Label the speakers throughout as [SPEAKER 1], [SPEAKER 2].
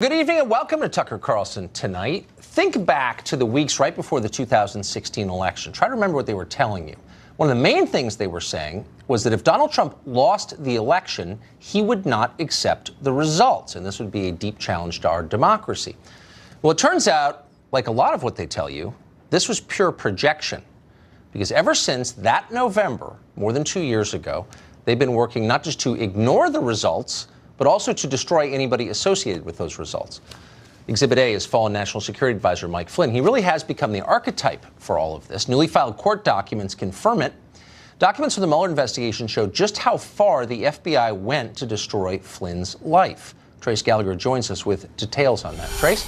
[SPEAKER 1] Good evening and welcome to Tucker Carlson Tonight. Think back to the weeks right before the 2016 election. Try to remember what they were telling you. One of the main things they were saying was that if Donald Trump lost the election, he would not accept the results, and this would be a deep challenge to our democracy. Well, it turns out, like a lot of what they tell you, this was pure projection. Because ever since that November, more than 2 years ago, they've been working not just to ignore the results, but also to destroy anybody associated with those results. Exhibit A is fallen National Security Advisor Mike Flynn. He really has become the archetype for all of this. Newly filed court documents confirm it. Documents from the Mueller investigation show just how far the FBI went to destroy Flynn's life. Trace Gallagher joins us with details on that. Trace?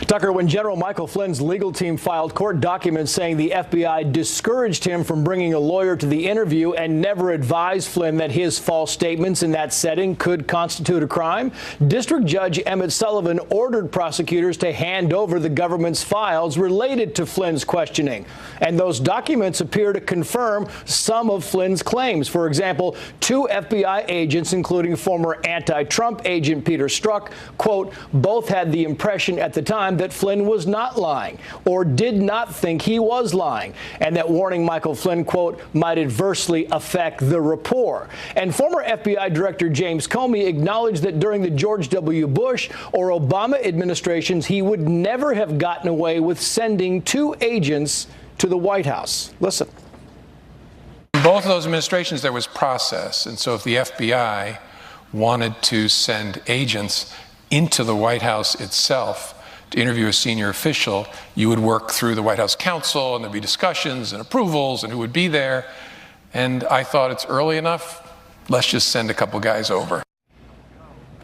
[SPEAKER 2] Tucker, when General Michael Flynn's legal team filed court documents saying the FBI discouraged him from bringing a lawyer to the interview and never advised Flynn that his false statements in that setting could constitute a crime, District Judge Emmett Sullivan ordered prosecutors to hand over the government's files related to Flynn's questioning. And those documents appear to confirm some of Flynn's claims. For example, 2 FBI agents, including former anti-Trump agent Peter Strzok, quote, both had the impression at the time that Flynn was not lying or did not think he was lying, and that warning Michael Flynn, quote, might adversely affect the rapport. And former FBI Director James Comey acknowledged that during the George W. Bush or Obama administrations, he would never have gotten away with sending 2 agents to the White House. Listen.
[SPEAKER 3] In both of those administrations, there was process. And so if the FBI wanted to send agents into the White House itself to interview a senior official, you would work through the White House counsel, and there'd be discussions and approvals and who would be there. And I thought it's early enough. Let's just send a couple guys over.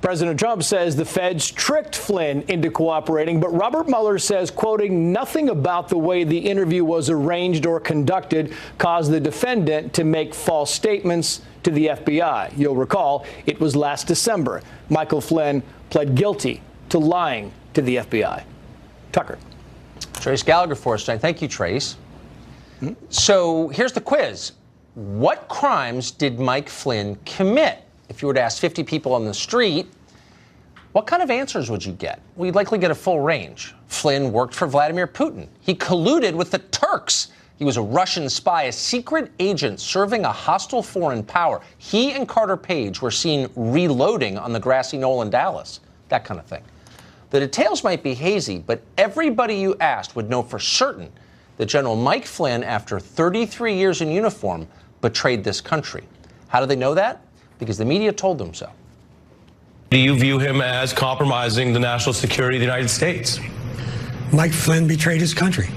[SPEAKER 2] President Trump says the feds tricked Flynn into cooperating, but Robert Mueller says, quoting, nothing about the way the interview was arranged or conducted caused the defendant to make false statements to the FBI. You'll recall it was last December. Michael Flynn pled guilty to lying to the FBI. Tucker.
[SPEAKER 1] Trace Gallagher for us tonight. Thank you, Trace. So here's the quiz. What crimes did Mike Flynn commit? If you were to ask 50 people on the street, what kind of answers would you get? Well, you'd likely get a full range. Flynn worked for Vladimir Putin. He colluded with the Turks. He was a Russian spy, a secret agent serving a hostile foreign power. He and Carter Page were seen reloading on the grassy knoll in Dallas. That kind of thing. The details might be hazy, but everybody you asked would know for certain that General Mike Flynn, after 33 years in uniform, betrayed this country. How do they know that? Because the media told them so.
[SPEAKER 4] Do you view him as compromising the national security of the United States?
[SPEAKER 5] Mike Flynn betrayed his country.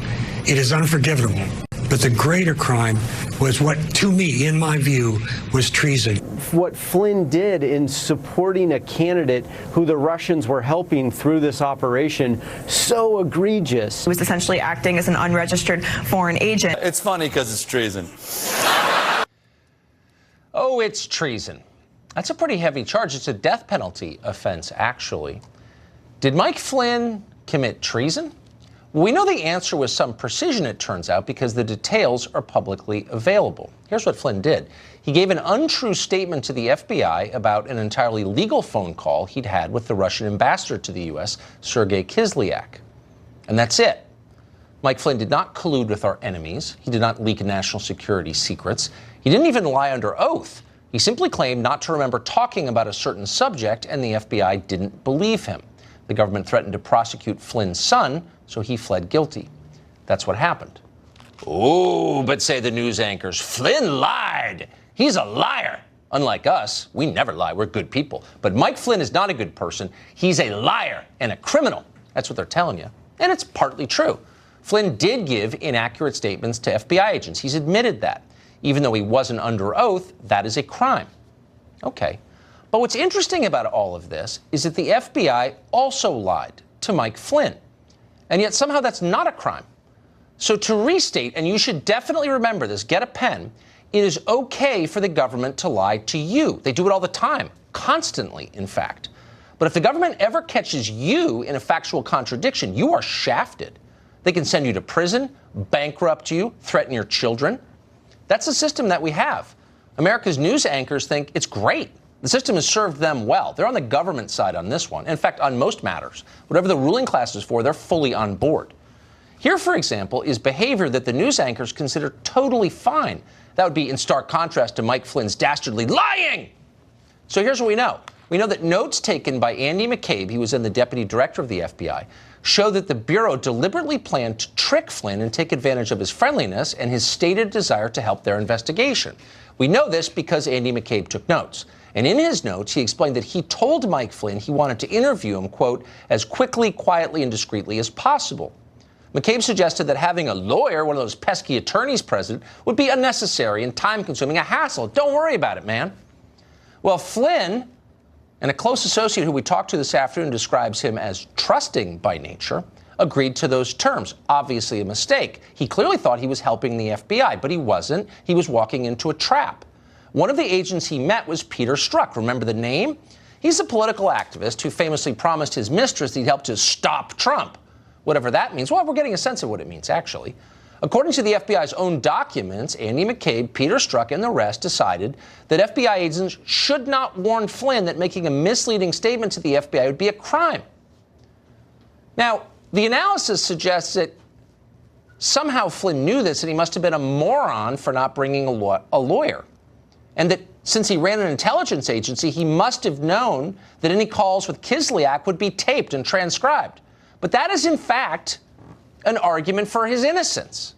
[SPEAKER 5] It is unforgivable. But the greater crime was what, to me, in my view, was treason.
[SPEAKER 6] What Flynn did in supporting a candidate who the Russians were helping through this operation, so egregious.
[SPEAKER 7] He was essentially acting as an unregistered foreign agent.
[SPEAKER 8] It's funny because it's treason.
[SPEAKER 1] Oh, it's treason. That's a pretty heavy charge. It's a death penalty offense, actually. Did Mike Flynn commit treason? Well, we know the answer with some precision, it turns out, because the details are publicly available. Here's what Flynn did. He gave an untrue statement to the FBI about an entirely legal phone call he'd had with the Russian ambassador to the U.S., Sergei Kislyak. And that's it. Mike Flynn did not collude with our enemies. He did not leak national security secrets. He didn't even lie under oath. He simply claimed not to remember talking about a certain subject, and the FBI didn't believe him. The government threatened to prosecute Flynn's son, so he fled guilty. That's what happened. Oh, but say the news anchors, Flynn lied. He's a liar. Unlike us, we never lie. We're good people. But Mike Flynn is not a good person. He's a liar and a criminal. That's what they're telling you. And it's partly true. Flynn did give inaccurate statements to FBI agents. He's admitted that. Even though he wasn't under oath, that is a crime. Okay. But what's interesting about all of this is that the FBI also lied to Mike Flynn. And yet somehow that's not a crime. So to restate, and you should definitely remember this, get a pen, it is okay for the government to lie to you. They do it all the time, constantly, in fact. But if the government ever catches you in a factual contradiction, you are shafted. They can send you to prison, bankrupt you, threaten your children. That's the system that we have. America's news anchors think it's great. The system has served them well. They're on the government side on this one. In fact, on most matters, whatever the ruling class is for, they're fully on board. Here, for example, is behavior that the news anchors consider totally fine. That would be in stark contrast to Mike Flynn's dastardly lying. So here's what we know. We know that notes taken by Andy McCabe, he was then the deputy director of the FBI, show that the Bureau deliberately planned to trick Flynn and take advantage of his friendliness and his stated desire to help their investigation. We know this because Andy McCabe took notes. And in his notes, he explained that he told Mike Flynn he wanted to interview him, quote, as quickly, quietly, and discreetly as possible. McCabe suggested that having a lawyer, one of those pesky attorneys present, would be unnecessary and time-consuming, a hassle. Don't worry about it, man. Well, Flynn, and a close associate who we talked to this afternoon describes him as trusting by nature, agreed to those terms. Obviously a mistake. He clearly thought he was helping the FBI, but he wasn't. He was walking into a trap. One of the agents he met was Peter Strzok. Remember the name? He's a political activist who famously promised his mistress he'd help to stop Trump. Whatever that means. Well, we're getting a sense of what it means, actually. According to the FBI's own documents, Andy McCabe, Peter Strzok, and the rest decided that FBI agents should not warn Flynn that making a misleading statement to the FBI would be a crime. Now, the analysis suggests that somehow Flynn knew this and he must have been a moron for not bringing a lawyer. And that since he ran an intelligence agency, he must have known that any calls with Kislyak would be taped and transcribed. But that is, in fact, an argument for his innocence.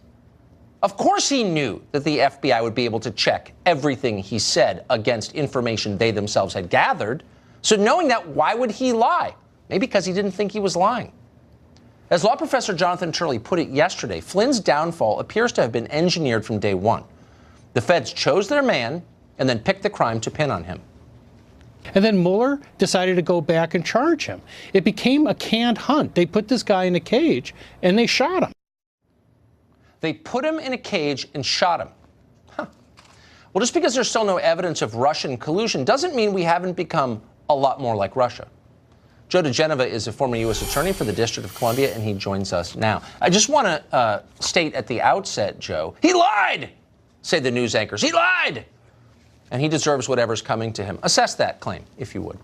[SPEAKER 1] Of course he knew that the FBI would be able to check everything he said against information they themselves had gathered. So knowing that, why would he lie? Maybe because he didn't think he was lying. As law professor Jonathan Turley put it yesterday, Flynn's downfall appears to have been engineered from day one. The feds chose their man and then picked the crime to pin on him.
[SPEAKER 8] And then Mueller decided to go back and charge him. It became a canned hunt. They put this guy in a cage and they shot him.
[SPEAKER 1] They put him in a cage and shot him. Huh. Well, just because there's still no evidence of Russian collusion doesn't mean we haven't become a lot more like Russia. Joe Digenova is a former U.S. attorney for the District of Columbia, and he joins us now. I just want to state at the outset, Joe, he lied, say the news anchors. He lied! And he deserves whatever's coming to him. Assess that claim, if you would.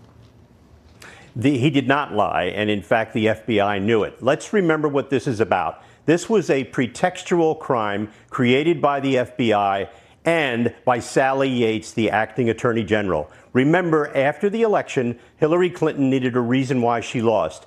[SPEAKER 9] He did not lie, and in fact, the FBI knew it. Let's remember what this is about. This was a pretextual crime created by the FBI and by Sally Yates, the acting attorney general. Remember, after the election, Hillary Clinton needed a reason why she lost.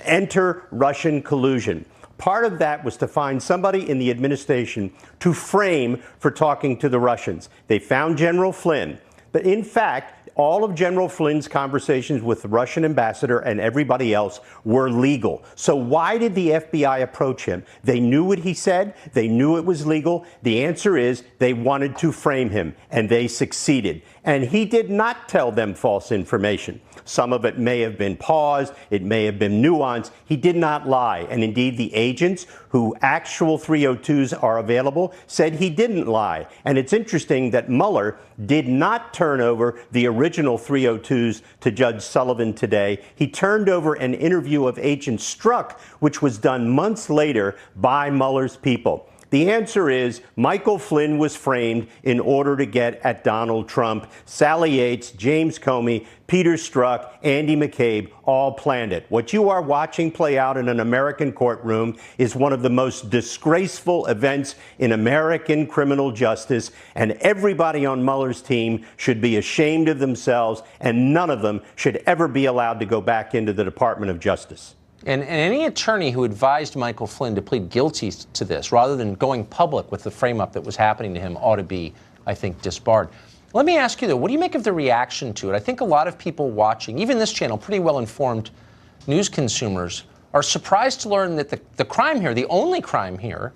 [SPEAKER 9] Enter Russian collusion. Part of that was to find somebody in the administration to frame for talking to the Russians. They found General Flynn. But in fact, all of General Flynn's conversations with the Russian ambassador and everybody else were legal. So why did the FBI approach him? They knew what he said. They knew it was legal. The answer is they wanted to frame him, and they succeeded. And he did not tell them false information. Some of it may have been paused. It may have been nuanced. He did not lie. And indeed, the agents who actual 302s are available said he didn't lie. And it's interesting that Mueller did not turn over the original 302s to Judge Sullivan today. He turned over an interview of Agent Strzok, which was done months later by Mueller's people. The answer is Michael Flynn was framed in order to get at Donald Trump. Sally Yates, James Comey, Peter Strzok, Andy McCabe all planned it. What you are watching play out in an American courtroom is one of the most disgraceful events in American criminal justice, and everybody on Mueller's team should be ashamed of themselves, and none of them should ever be allowed to go back into the Department of Justice.
[SPEAKER 1] And any attorney who advised Michael Flynn to plead guilty to this, rather than going public with the frame-up that was happening to him, ought to be, I think, disbarred. Let me ask you, though, what do you make of the reaction to it? I think a lot of people watching, even this channel, pretty well-informed news consumers, are surprised to learn that the crime here, the only crime here,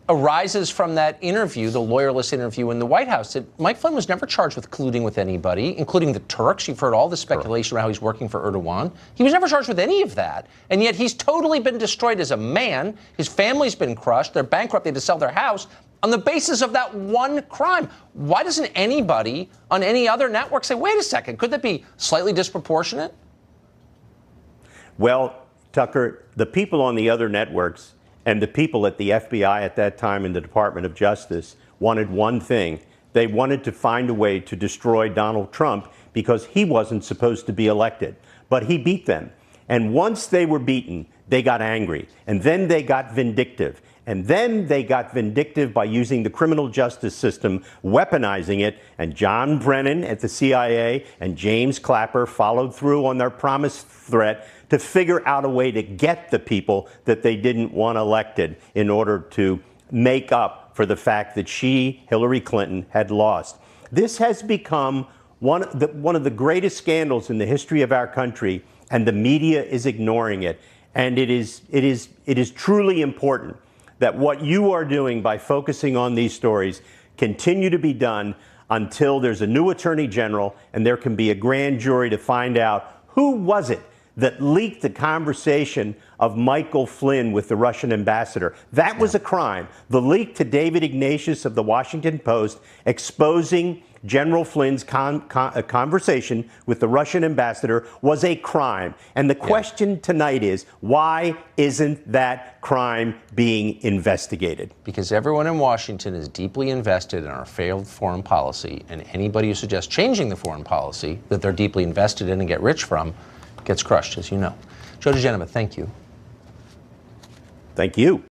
[SPEAKER 1] arises from that interview, the lawyerless interview in the White House. That Mike Flynn was never charged with colluding with anybody, including the Turks. You've heard all the speculation about how he's working for Erdogan. He was never charged with any of that. And yet he's totally been destroyed as a man. His family's been crushed. They're bankrupt. They had to sell their house on the basis of that one crime. Why doesn't anybody on any other network say, wait a second, could that be slightly disproportionate?
[SPEAKER 9] Well, Tucker, the people on the other networks and the people at the FBI at that time in the Department of Justice wanted one thing. They wanted to find a way to destroy Donald Trump because he wasn't supposed to be elected. But he beat them. And once they were beaten, they got angry. And then they got vindictive. And then they got vindictive by using the criminal justice system, weaponizing it. And John Brennan at the CIA and James Clapper followed through on their promised threat to figure out a way to get the people that they didn't want elected in order to make up for the fact that Hillary Clinton, had lost. This has become one of the greatest scandals in the history of our country, and the media is ignoring it. And it is truly important that what you are doing by focusing on these stories continue to be done until there's a new attorney general and there can be a grand jury to find out who was it that leaked the conversation of Michael Flynn with the Russian ambassador. That was a crime. The leak to David Ignatius of the Washington Post exposing General Flynn's conversation with the Russian ambassador was a crime. And the question tonight is, why isn't that crime being investigated?
[SPEAKER 1] Because everyone in Washington is deeply invested in our failed foreign policy, and anybody who suggests changing the foreign policy that they're deeply invested in and get rich from gets crushed, as you know. Joe Digenova, thank you.
[SPEAKER 9] Thank you.